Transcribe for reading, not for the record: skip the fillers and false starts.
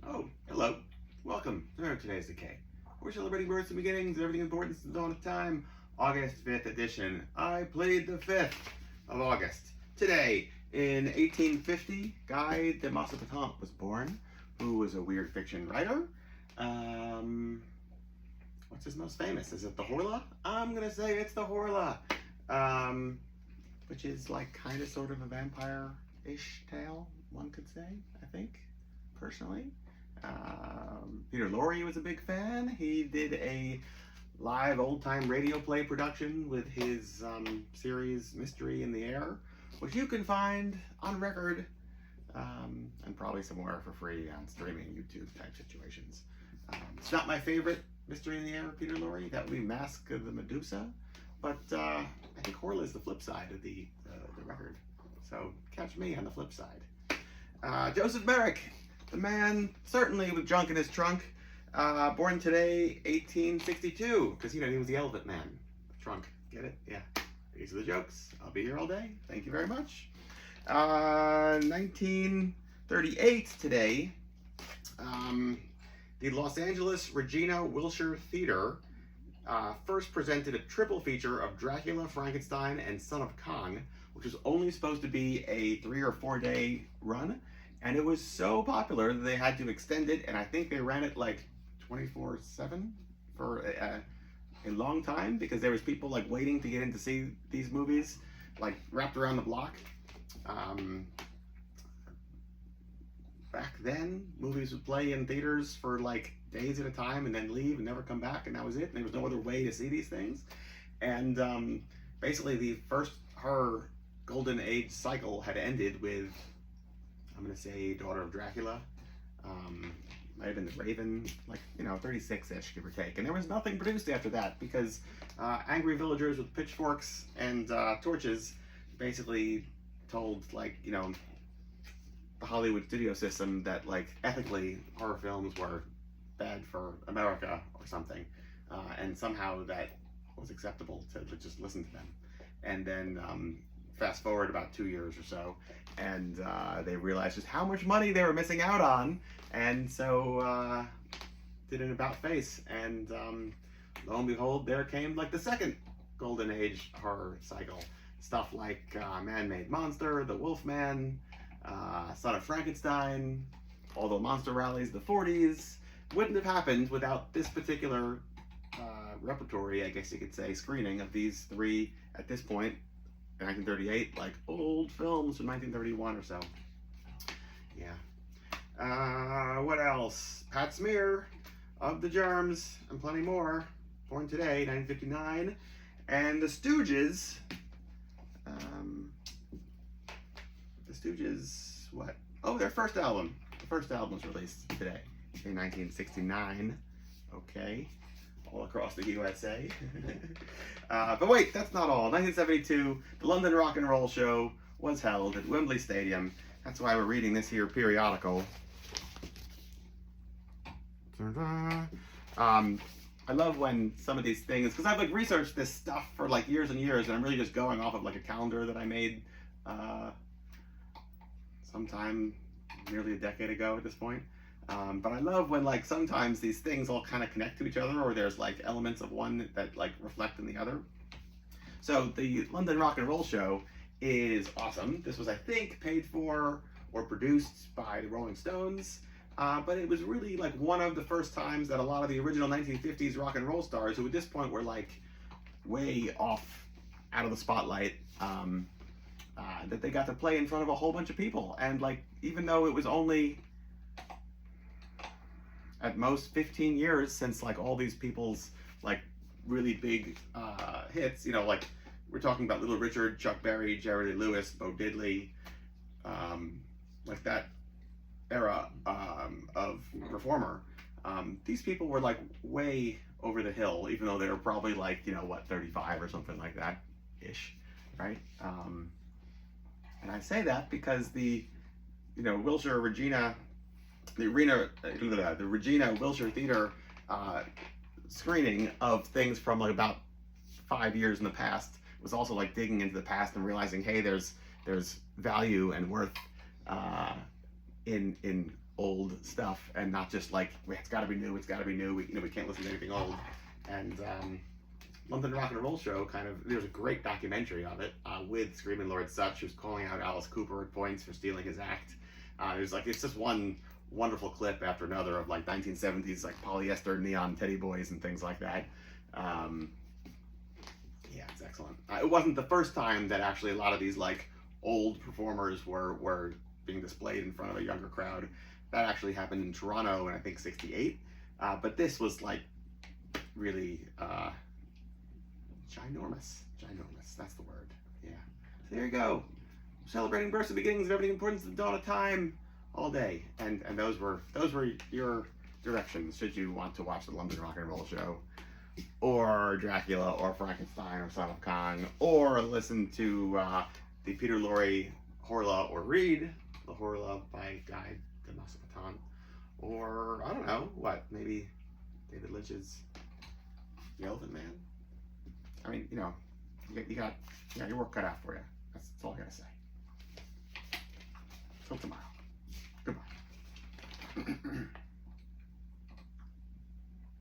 Oh, hello. Welcome to today's Decay. We're celebrating births and beginnings and everything important since the dawn of time. August 5th edition. I played the 5th of August. Today, in 1850, Guy de Maupassant was born, who was a weird fiction writer. What's his most famous? Is it the Horla? I'm gonna say it's the Horla. Which is like kind of sort of a vampire-ish tale, one could say, I think, personally. Peter Lorre was a big fan. He did a live old-time radio play production with his series Mystery in the Air, which you can find on record and probably somewhere for free on streaming YouTube type situations. It's not my favorite Mystery in the Air, Peter Lorre. That would be Mask of the Medusa, but I think Horla is the flip side of the record. So catch me on the flip side. Joseph Merrick. The man, certainly with junk in his trunk, born today, 1862, because, he was the Elephant Man. Trunk, get it? Yeah. These are the jokes. I'll be here all day. Thank you very much. 1938 today, the Los Angeles Regina Wilshire Theater first presented a triple feature of Dracula, Frankenstein, and Son of Kong, which was only supposed to be a 3 or 4 day run. And it was so popular that they had to extend it, and I think they ran it like 24/7 for a long time, because there was people like waiting to get in to see these movies, like wrapped around the block. Back then, movies would play in theaters for like days at a time and then leave and never come back, and that was it. And there was no other way to see these things. And basically, the first horror golden age cycle had ended with, I'm going to say, Daughter of Dracula. Might have been The Raven, like, 36-ish, give or take. And there was nothing produced after that, because angry villagers with pitchforks and torches basically told, like, the Hollywood studio system that, like, ethically horror films were bad for America or something. And somehow that was acceptable to just listen to them. And then fast forward about 2 years or so, and they realized just how much money they were missing out on, and so did an about face, and lo and behold, there came like the second golden age horror cycle. Stuff like Man-Made Monster, The Wolfman, Son of Frankenstein, although Monster Rallies, the 40s, wouldn't have happened without this particular repertory, I guess you could say, screening of these three, at this point, 1938, like old films from 1931 or so. Yeah. What else? Pat Smear of the Germs and plenty more. Born today, 1959. And the Stooges. The Stooges, what? Oh, their first album. The first album was released today, in 1969. Okay. All across the USA. But wait, that's not all. 1972, the London Rock and Roll Show was held at Wembley Stadium. That's why we're reading this here periodical. I love when some of these things, because I've like researched this stuff for like years and years, and I'm really just going off of like a calendar that I made sometime nearly a decade ago at this point. But I love when like sometimes these things all kind of connect to each other, or there's like elements of one that like reflect in the other. So the London Rock and Roll Show is awesome. This was, I think, paid for or produced by the Rolling Stones, but it was really like one of the first times that a lot of the original 1950s rock and roll stars, who at this point were like way off out of the spotlight, that they got to play in front of a whole bunch of people. And like, even though it was only at most 15 years since like all these people's like really big hits, like we're talking about Little Richard, Chuck Berry, Jerry Lee Lewis, Bo Diddley, like that era of performer. These people were like way over the hill, even though they were probably like, 35 or something like that ish, right? And I say that because the Wilshire Regina, the Regina Wilshire Theater screening of things from like about 5 years in the past was also like digging into the past and realizing, hey, there's value and worth in old stuff, and not just like, it's got to be new, it's got to be new. We can't listen to anything old. And London Rock and Roll Show there's a great documentary of it with Screaming Lord Sutch, who's calling out Alice Cooper at points for stealing his act. It's just one wonderful clip after another of like 1970s like polyester neon teddy boys and things like that. Yeah, it's excellent. It wasn't the first time that actually a lot of these like old performers were being displayed in front of a younger crowd. That actually happened in Toronto in I think '68. But this was like really ginormous. That's the word. Yeah. So there you go. Celebrating births and beginnings of everything important to the dawn of time all day. And those were your directions should you want to watch the London Rock and Roll Show, or Dracula, or Frankenstein, or Son of Kong, or listen to the Peter Lorre Horla, or read the Horla by Guy de Maupassant, or I don't know maybe David Lynch's The Elephant Man. I mean, you got your work cut out for you. That's all I gotta say. Till tomorrow.